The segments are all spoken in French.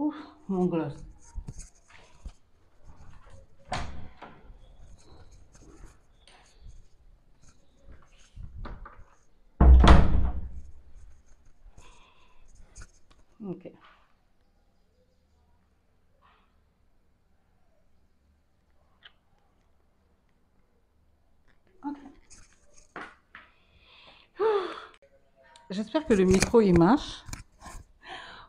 Ouf, mon gloss. Ok. Ok. J'espère que le micro il marche.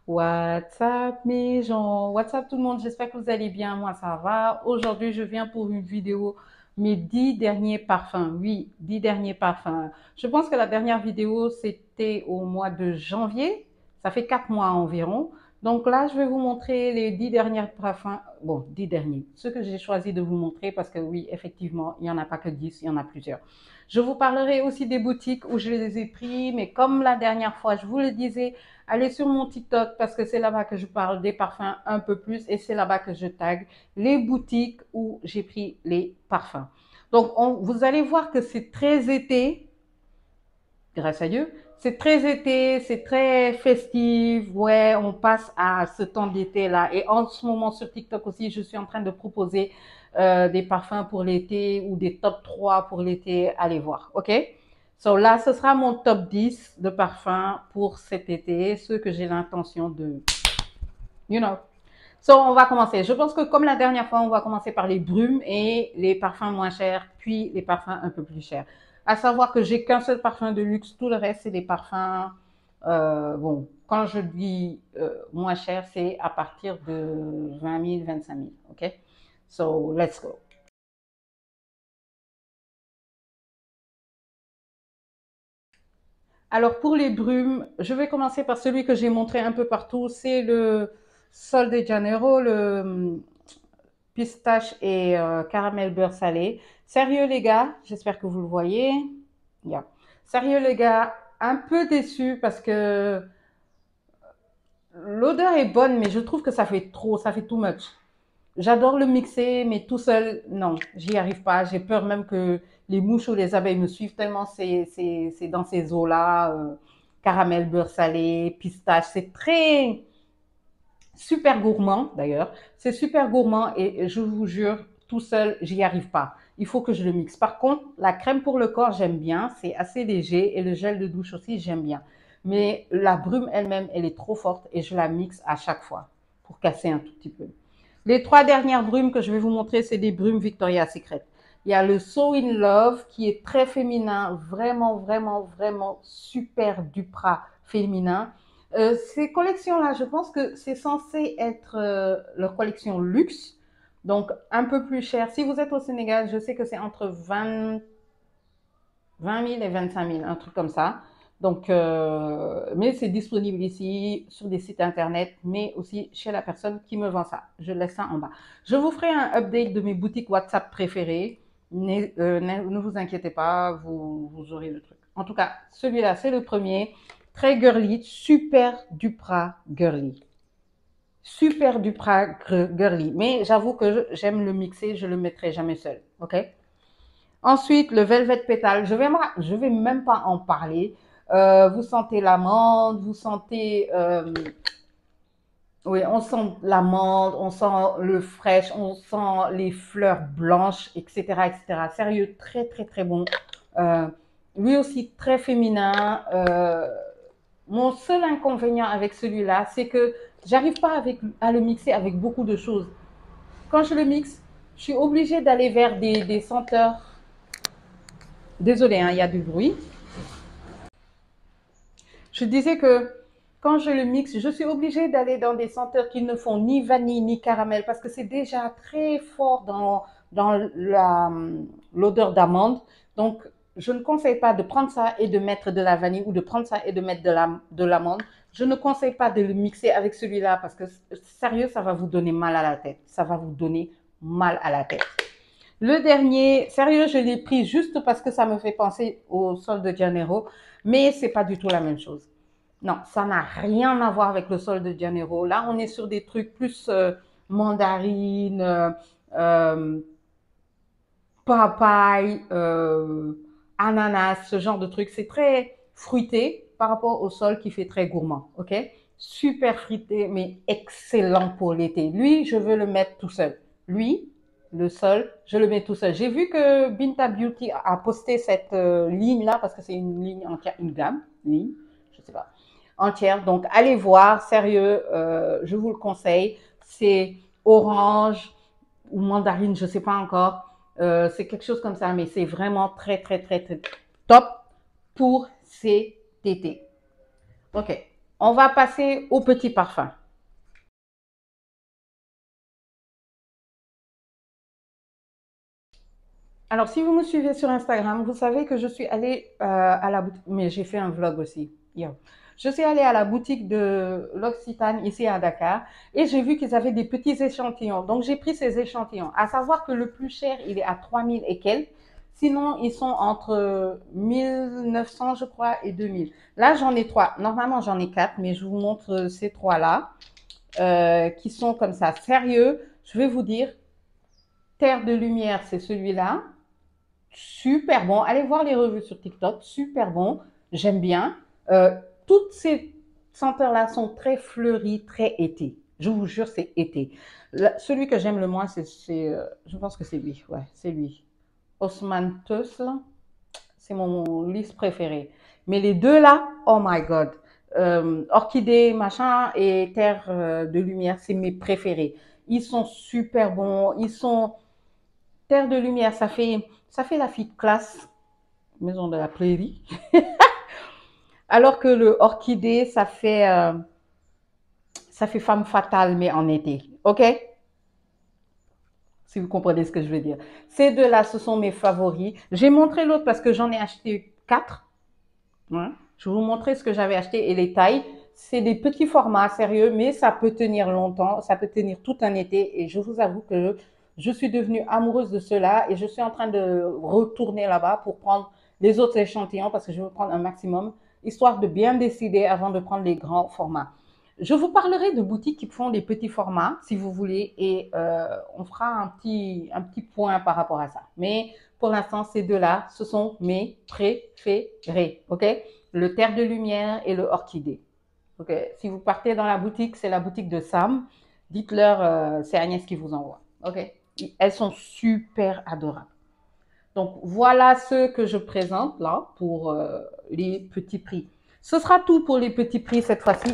WhatsApp mes gens, WhatsApp tout le monde, j'espère que vous allez bien, moi ça va. Aujourd'hui je viens pour une vidéo, mes 10 derniers parfums, oui, 10 derniers parfums. Je pense que la dernière vidéo c'était au mois de janvier, ça fait 4 mois environ. Donc là je vais vous montrer les 10 derniers parfums, bon 10 derniers, ceux que j'ai choisi de vous montrer parce que oui effectivement il n'y en a pas que 10, il y en a plusieurs. Je vous parlerai aussi des boutiques où je les ai pris, mais comme la dernière fois je vous le disais, allez sur mon TikTok parce que c'est là-bas que je parle des parfums un peu plus et c'est là-bas que je tag les boutiques où j'ai pris les parfums. Donc, vous allez voir que c'est très été, grâce à Dieu. C'est très été, c'est très festif. Ouais, on passe à ce temps d'été-là. Et en ce moment, sur TikTok aussi, je suis en train de proposer des parfums pour l'été ou des top 3 pour l'été. Allez voir, OK? So là, ce sera mon top 10 de parfums pour cet été, ceux que j'ai l'intention de, you know. So, on va commencer. Je pense que comme la dernière fois, on va commencer par les brumes et les parfums moins chers, puis les parfums un peu plus chers. À savoir que j'ai qu'un seul parfum de luxe, tout le reste, c'est des parfums, bon, quand je dis moins cher, c'est à partir de 20 000, 25 000, ok? So, let's go. Alors pour les brumes, je vais commencer par celui que j'ai montré un peu partout, c'est le Sol de Janeiro, le pistache et caramel beurre salé. Sérieux les gars, j'espère que vous le voyez. Yeah. Sérieux les gars, un peu déçu parce que l'odeur est bonne, mais je trouve que ça fait trop, ça fait too much. J'adore le mixer, mais tout seul, non, j'y arrive pas. J'ai peur même que les mouches ou les abeilles me suivent tellement c'est dans ces eaux-là. Caramel, beurre salé, pistache, c'est très super gourmand d'ailleurs. C'est super gourmand et je vous jure, tout seul, j'y arrive pas. Il faut que je le mixe. Par contre, la crème pour le corps, j'aime bien. C'est assez léger et le gel de douche aussi, j'aime bien. Mais la brume elle-même, elle est trop forte et je la mixe à chaque fois pour casser un tout petit peu. Les trois dernières brumes que je vais vous montrer, c'est des brumes Victoria's Secret. Il y a le So In Love qui est très féminin, vraiment, vraiment, vraiment super Duprat féminin. Ces collections-là, je pense que c'est censé être leur collection luxe, donc un peu plus cher. Si vous êtes au Sénégal, je sais que c'est entre 20 000 et 25 000, un truc comme ça. Donc, mais c'est disponible ici sur des sites internet, mais aussi chez la personne qui me vend ça. Je laisse ça en bas. Je vous ferai un update de mes boutiques WhatsApp préférées. Ne vous inquiétez pas, vous aurez le truc. En tout cas, celui-là, c'est le premier. Très girly, super Duprat girly. Super Duprat girly. Mais j'avoue que j'aime le mixer, je le mettrai jamais seul. OK? Ensuite, le Velvet Pétale, je vais même pas en parler. Vous sentez l'amande, vous sentez, oui, on sent l'amande, on sent le fraîche, on sent les fleurs blanches, etc., etc. Sérieux, très, très, très bon. Euh, Lui aussi très féminin. Mon seul inconvénient avec celui-là, c'est que j'arrive pas à le mixer avec beaucoup de choses. Quand je le mixe, je suis obligée d'aller vers des senteurs. Désolée, hein, il y a du bruit. Je disais que quand je le mixe, je suis obligée d'aller dans des senteurs qui ne font ni vanille ni caramel parce que c'est déjà très fort dans l'odeur d'amande. Donc, je ne conseille pas de prendre ça et de mettre de la vanille ou de prendre ça et de mettre de l'amande. Je ne conseille pas de le mixer avec celui-là parce que, sérieux, ça va vous donner mal à la tête. Ça va vous donner mal à la tête. Le dernier, sérieux, je l'ai pris juste parce que ça me fait penser au Sol de Janeiro, mais c'est pas du tout la même chose. Non, ça n'a rien à voir avec le Sol de Janeiro. Là, on est sur des trucs plus mandarine, euh, papaye, ananas, ce genre de trucs. C'est très fruité par rapport au sol qui fait très gourmand. Ok? super frité, mais excellent pour l'été. Lui, je veux le mettre tout seul. Lui, le sol, je le mets tout seul. J'ai vu que Binta Beauty a posté cette ligne-là, parce que c'est une ligne entière, une gamme, ligne, je sais pas, entière. Donc, allez voir, sérieux, je vous le conseille. C'est orange ou mandarine, je sais pas encore. C'est quelque chose comme ça, mais c'est vraiment très, très, très, très top pour cet été. Ok, on va passer au petit parfum. Alors, si vous me suivez sur Instagram, vous savez que je suis allée à la boutique, mais j'ai fait un vlog aussi. Yo. Je suis allée à la boutique de l'Occitane ici à Dakar et j'ai vu qu'ils avaient des petits échantillons. Donc, j'ai pris ces échantillons. À savoir que le plus cher, il est à 3000 et quelques. Sinon, ils sont entre 1900, je crois, et 2000. Là, j'en ai trois. Normalement, j'en ai quatre, mais je vous montre ces trois-là qui sont comme ça. Sérieux, je vais vous dire, Terre de Lumière, c'est celui-là. Super bon. Allez voir les revues sur TikTok. Super bon. J'aime bien. Toutes ces senteurs-là sont très fleuries, très été. Je vous jure, c'est été. Celui que j'aime le moins, je pense que c'est lui. Ouais, c'est lui. Osman Teus, c'est mon liste préféré. Mais les deux là, oh my God. Orchidée, machin, et Terre de Lumière, c'est mes préférés. Ils sont super bons. Ils sont Terre de Lumière, ça fait la fille de classe, maison de la prairie. Alors que le orchidée, ça fait femme fatale, mais en été. OK? Si vous comprenez ce que je veux dire. Ces deux-là, ce sont mes favoris. J'ai montré l'autre parce que j'en ai acheté quatre. Ouais. Je vais vous montrer ce que j'avais acheté et les tailles. C'est des petits formats sérieux, mais ça peut tenir longtemps, ça peut tenir tout un été. Et je vous avoue que je suis devenue amoureuse de cela et je suis en train de retourner là-bas pour prendre les autres échantillons parce que je veux prendre un maximum, histoire de bien décider avant de prendre les grands formats. Je vous parlerai de boutiques qui font des petits formats, si vous voulez, et on fera un petit point par rapport à ça. Mais pour l'instant, ces deux-là, ce sont mes préférés, ok? Le Terre de Lumière et le Orchidée. Ok? Si vous partez dans la boutique, c'est la boutique de Sam. Dites-leur, c'est Agnès qui vous envoie. Ok? Elles sont super adorables. Donc, voilà ce que je présente là pour les petits prix. Ce sera tout pour les petits prix cette fois-ci.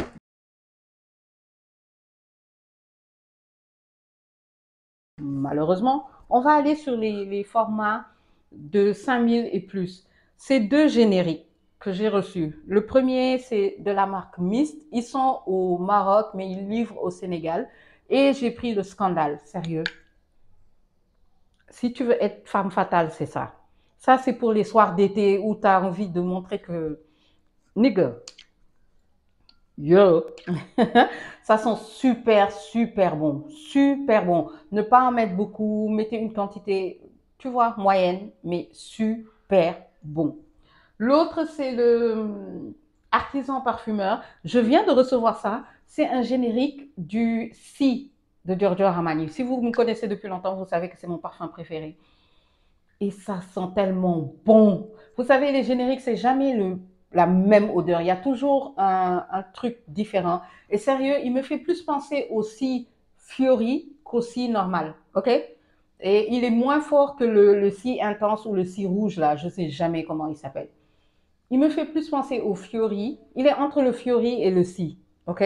Malheureusement, on va aller sur les formats de 5000 et plus. C'est deux génériques que j'ai reçus. Le premier, c'est de la marque Mist. Ils sont au Maroc, mais ils livrent au Sénégal. Et j'ai pris le Scandale, sérieux. Si tu veux être femme fatale, c'est ça. Ça, c'est pour les soirs d'été où tu as envie de montrer que, nigga, yo, ça sent super, super bon. Super bon. Ne pas en mettre beaucoup. Mettez une quantité, tu vois, moyenne, mais super bon. L'autre, c'est le artisan parfumeur. Je viens de recevoir ça. C'est un générique du Si de Giorgio Armani. Si vous me connaissez depuis longtemps, vous savez que c'est mon parfum préféré. Et ça sent tellement bon. Vous savez, les génériques, c'est jamais la même odeur. Il y a toujours un truc différent. Et sérieux, il me fait plus penser au Si Fiori qu'au Si normal. OK? Et il est moins fort que le Si intense ou le Si rouge, là. Je sais jamais comment il s'appelle. Il me fait plus penser au Fiori. Il est entre le Fiori et le Si. OK?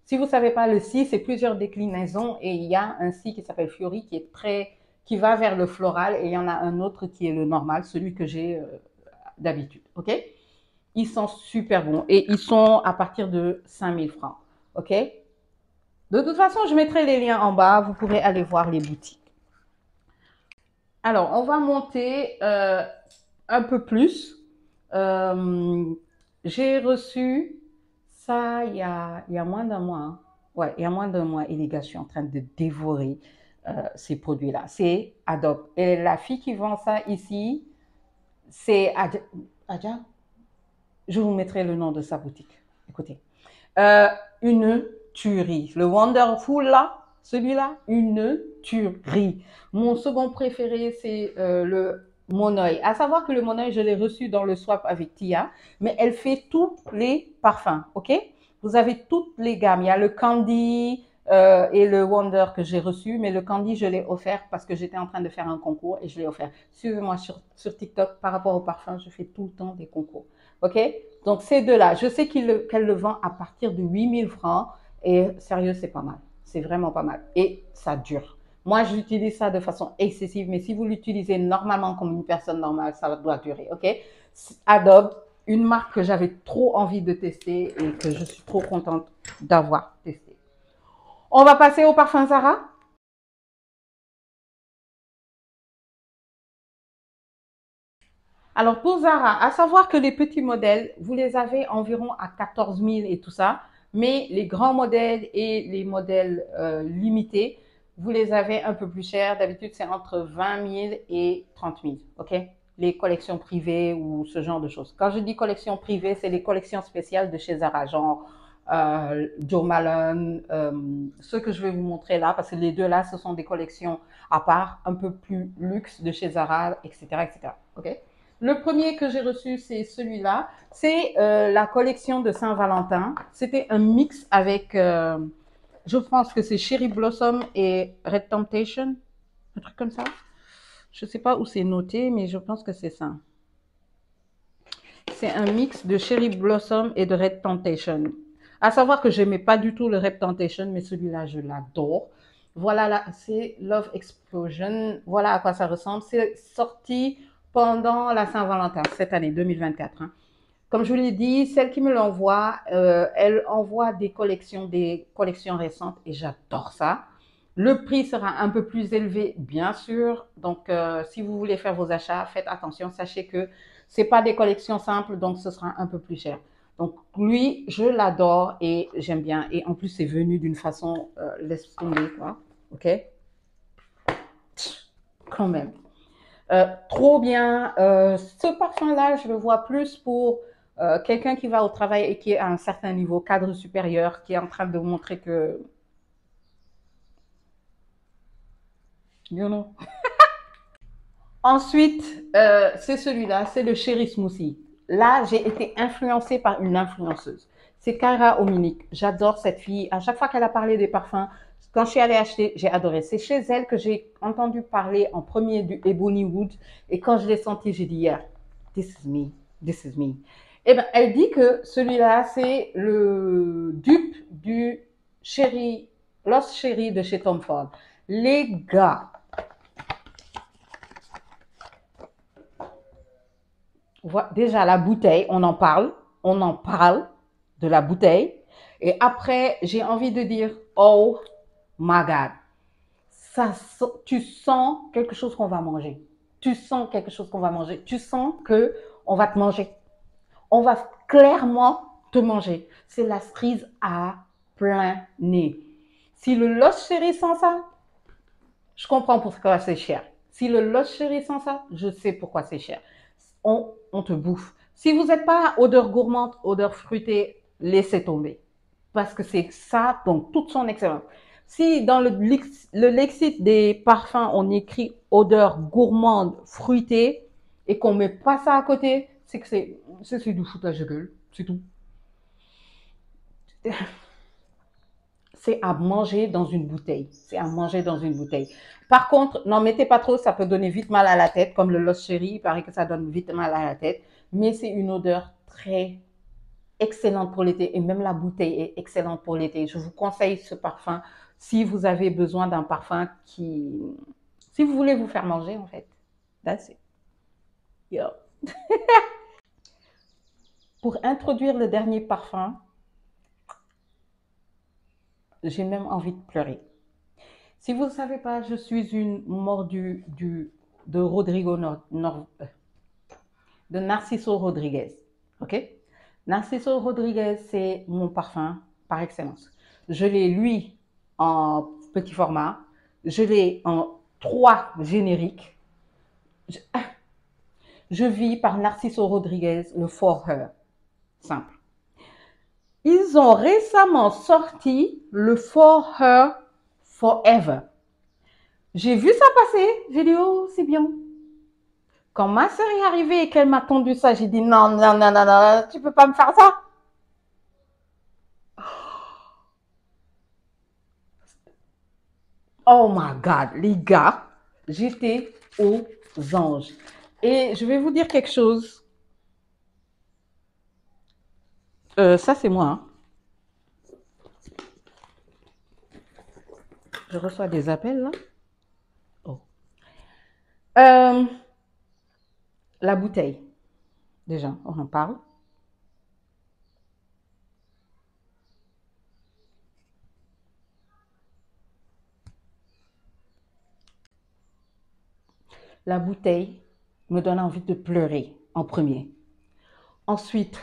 Si vous ne savez pas, le Si, c'est plusieurs déclinaisons et il y a un Si qui s'appelle Fiori qui va vers le floral et il y en a un autre qui est le normal, celui que j'ai d'habitude. OK? Ils sont super bons et ils sont à partir de 5000 francs. OK? De toute façon, je mettrai les liens en bas. Vous pourrez aller voir les boutiques. Alors, on va monter un peu plus. Euh, j'ai reçu ça il y a moins d'un mois. Hein. Ouais, il y a moins d'un mois. Et les gars, je suis en train de dévorer ces produits-là. C'est Adobe. Et la fille qui vend ça ici, c'est Adja. Je vous mettrai le nom de sa boutique. Écoutez. Euh, une tuerie. Le Wonderful là, celui-là, une tuerie. Mon second préféré, c'est le Monoi. À savoir que le Monoi, je l'ai reçu dans le swap avec Tia, mais elle fait tous les parfums, ok? Vous avez toutes les gammes. Il y a le Candy et le Wonder que j'ai reçu, mais le Candy, je l'ai offert parce que j'étais en train de faire un concours et je l'ai offert. Suivez-moi sur TikTok par rapport au parfum, je fais tout le temps des concours. OK? Donc, ces deux-là, je sais qu'elle le vend à partir de 8000 francs et sérieux, c'est pas mal. C'est vraiment pas mal. Et ça dure. Moi, j'utilise ça de façon excessive, mais si vous l'utilisez normalement comme une personne normale, ça doit durer. OK? Adobe, une marque que j'avais trop envie de tester et que je suis trop contente d'avoir testé. On va passer au parfum Zara. Alors pour Zara, à savoir que les petits modèles, vous les avez environ à 14 000 et tout ça, mais les grands modèles et les modèles limités, vous les avez un peu plus chers. D'habitude, c'est entre 20 000 et 30 000, ok? Les collections privées ou ce genre de choses. Quand je dis collection privée, c'est les collections spéciales de chez Zara, genre Joe Malone, ceux que je vais vous montrer là, parce que les deux là, ce sont des collections à part, un peu plus luxe de chez Zara, etc., etc. Ok? Le premier que j'ai reçu, c'est celui-là. C'est la collection de Saint-Valentin. C'était un mix avec, je pense que c'est Cherry Blossom et Red Temptation, un truc comme ça. Je ne sais pas où c'est noté, mais je pense que c'est ça. C'est un mix de Cherry Blossom et de Red Temptation. À savoir que je n'aimais pas du tout le Red Temptation, mais celui-là, je l'adore. Voilà, là, c'est Love Explosion. Voilà à quoi ça ressemble. C'est sorti pendant la Saint-Valentin, cette année 2024. Hein. Comme je vous l'ai dit, celle qui me l'envoie, elle envoie des collections récentes et j'adore ça. Le prix sera un peu plus élevé, bien sûr. Donc, si vous voulez faire vos achats, faites attention. Sachez que c'est pas des collections simples, donc ce sera un peu plus cher. Donc, lui, je l'adore et j'aime bien. Et en plus, c'est venu d'une façon, laisse tomber, quoi. OK? Quand même. Trop bien. Ce parfum-là, je le vois plus pour quelqu'un qui va au travail et qui est à un certain niveau, cadre supérieur, qui est en train de vous montrer que, you know. Ensuite, c'est celui-là, c'est le Cherry Smoothie. Là, j'ai été influencée par une influenceuse. C'est Cara Ominique. J'adore cette fille. À chaque fois qu'elle a parlé des parfums, quand je suis allée acheter, j'ai adoré. C'est chez elle que j'ai entendu parler en premier du Ebony Wood. Et quand je l'ai senti, j'ai dit, yeah, this is me, this is me. Eh ben, elle dit que celui-là, c'est le dupe du Cherry, Lost Cherry de chez Tom Ford. Les gars, déjà la bouteille, on en parle de la bouteille. Et après, j'ai envie de dire, oh my God, ça, tu sens quelque chose qu'on va manger. Tu sens quelque chose qu'on va manger. Tu sens que on va te manger. On va clairement te manger. C'est la cerise à plein nez. Si le Lost Cherry sent ça, je comprends pourquoi c'est cher. Si le Lost Cherry sent ça, je sais pourquoi c'est cher. On te bouffe. Si vous n'êtes pas odeur gourmande, odeur fruitée, laissez tomber. Parce que c'est ça, donc toute son excellence. Si dans le lexique des parfums, on écrit odeur gourmande, fruitée, et qu'on ne met pas ça à côté, c'est que c'est du foutage de gueule. C'est tout. C'est à manger dans une bouteille. C'est à manger dans une bouteille. Par contre, n'en mettez pas trop, ça peut donner vite mal à la tête, comme le Lost Cherry, il paraît que ça donne vite mal à la tête. Mais c'est une odeur très excellente pour l'été et même la bouteille est excellente pour l'été. Je vous conseille ce parfum si vous avez besoin d'un parfum qui... Si vous voulez vous faire manger, en fait. That's it. Yeah. Pour introduire le dernier parfum, j'ai même envie de pleurer. Si vous ne savez pas, je suis une mordue de Rodrigo de Narciso Rodriguez. OK? Narciso Rodriguez, c'est mon parfum par excellence. Je l'ai, lui, en petit format. Je l'ai en 3 génériques. Je vis par Narciso Rodriguez, le For Her. Simple. Ils ont récemment sorti le For Her Forever. J'ai vu ça passer. J'ai dit, oh, c'est bien. Quand ma sœur est arrivée et qu'elle m'a tendu ça, j'ai dit, non, non, non, non, non, tu peux pas me faire ça. Oh my God, les gars, j'étais aux anges. Et je vais vous dire quelque chose. Ça, c'est moi. Hein. Je reçois des appels là. Oh. La bouteille. Déjà, on en parle. La bouteille me donne envie de pleurer en premier. Ensuite,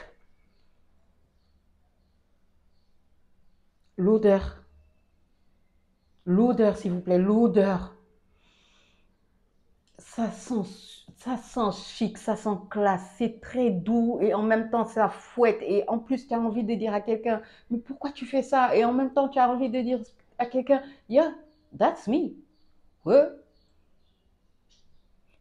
l'odeur. L'odeur, s'il vous plaît, l'odeur. Ça sent chic, ça sent classe, c'est très doux et en même temps ça fouette. Et en plus, tu as envie de dire à quelqu'un, mais pourquoi tu fais ça? Et en même temps, tu as envie de dire à quelqu'un, yeah, that's me. Ouais.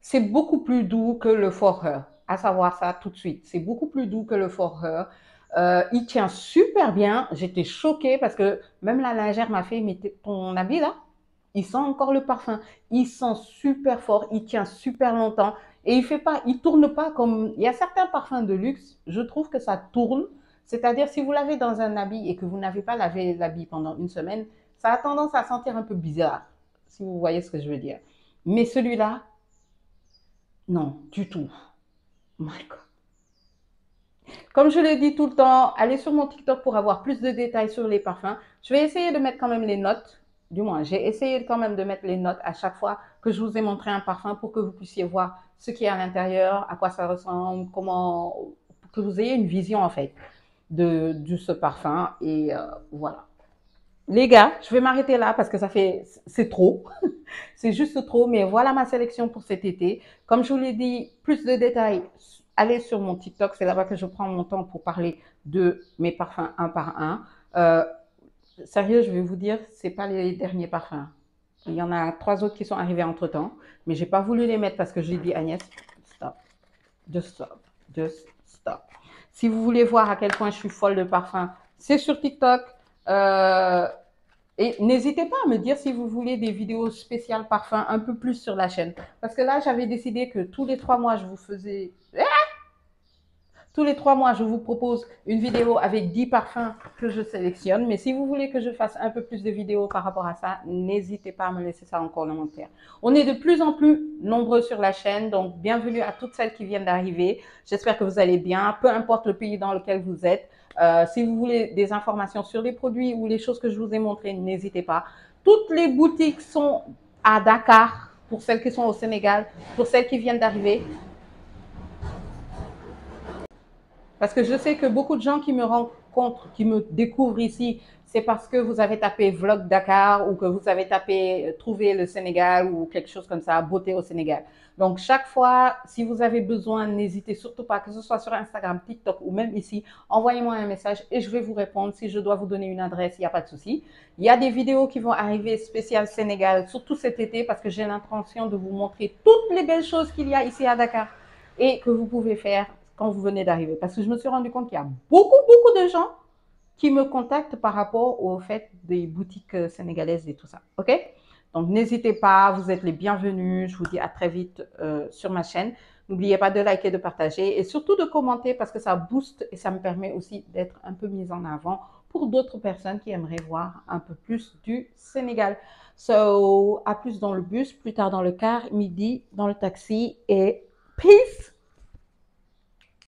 C'est beaucoup plus doux que le Foreur, à savoir ça tout de suite. C'est beaucoup plus doux que le Foreur. Il tient super bien. J'étais choquée parce que même la lingère m'a fait, mais ton habit là, il sent encore le parfum. Il sent super fort, il tient super longtemps et il tourne pas comme. Il y a certains parfums de luxe, je trouve que ça tourne. C'est-à-dire si vous l'avez dans un habit et que vous n'avez pas lavé l'habit pendant une semaine, ça a tendance à sentir un peu bizarre, si vous voyez ce que je veux dire. Mais celui-là, non, du tout. Oh my God. Comme je le dis tout le temps, allez sur mon TikTok pour avoir plus de détails sur les parfums. Je vais essayer de mettre quand même les notes. Du moins, j'ai essayé quand même de mettre les notes à chaque fois que je vous ai montré un parfum pour que vous puissiez voir ce qui est à l'intérieur, à quoi ça ressemble, comment, pour que vous ayez une vision en fait de ce parfum. Et voilà. Les gars, je vais m'arrêter là parce que c'est trop. C'est juste trop, mais voilà ma sélection pour cet été. Comme je vous l'ai dit, plus de détails, allez sur mon TikTok. C'est là-bas que je prends mon temps pour parler de mes parfums un par un. Euh, Sérieux, je vais vous dire, c'est pas les derniers parfums. Il y en a 3 autres qui sont arrivés entre temps, mais j'ai pas voulu les mettre parce que j'ai dit Agnès, stop, just stop, just stop. Si vous voulez voir à quel point je suis folle de parfums, c'est sur TikTok. Euh, et n'hésitez pas à me dire si vous voulez des vidéos spéciales parfums un peu plus sur la chaîne. Parce que là, j'avais décidé que tous les 3 mois, tous les 3 mois, je vous propose une vidéo avec 10 parfums que je sélectionne. Mais si vous voulez que je fasse un peu plus de vidéos par rapport à ça, n'hésitez pas à me laisser ça en commentaire. On est de plus en plus nombreux sur la chaîne, donc bienvenue à toutes celles qui viennent d'arriver. J'espère que vous allez bien, peu importe le pays dans lequel vous êtes. Si vous voulez des informations sur les produits ou les choses que je vous ai montrées, n'hésitez pas. Toutes les boutiques sont à Dakar, pour celles qui sont au Sénégal, pour celles qui viennent d'arriver. Parce que je sais que beaucoup de gens qui me rencontrent, qui me découvrent ici, c'est parce que vous avez tapé Vlog Dakar ou que vous avez tapé Trouver le Sénégal ou quelque chose comme ça, Beauté au Sénégal. Donc, chaque fois, si vous avez besoin, n'hésitez surtout pas, que ce soit sur Instagram, TikTok ou même ici, envoyez-moi un message et je vais vous répondre. Si je dois vous donner une adresse, il n'y a pas de souci. Il y a des vidéos qui vont arriver spéciales Sénégal, surtout cet été, parce que j'ai l'intention de vous montrer toutes les belles choses qu'il y a ici à Dakar et que vous pouvez faire quand vous venez d'arriver. Parce que je me suis rendu compte qu'il y a beaucoup de gens qui me contactent par rapport au fait des boutiques sénégalaises et tout ça. OK? Donc, n'hésitez pas, vous êtes les bienvenus. Je vous dis à très vite sur ma chaîne. N'oubliez pas de liker, de partager et surtout de commenter parce que ça booste et ça me permet aussi d'être un peu mise en avant pour d'autres personnes qui aimeraient voir un peu plus du Sénégal. So, à plus dans le bus, plus tard dans le car, midi dans le taxi et peace!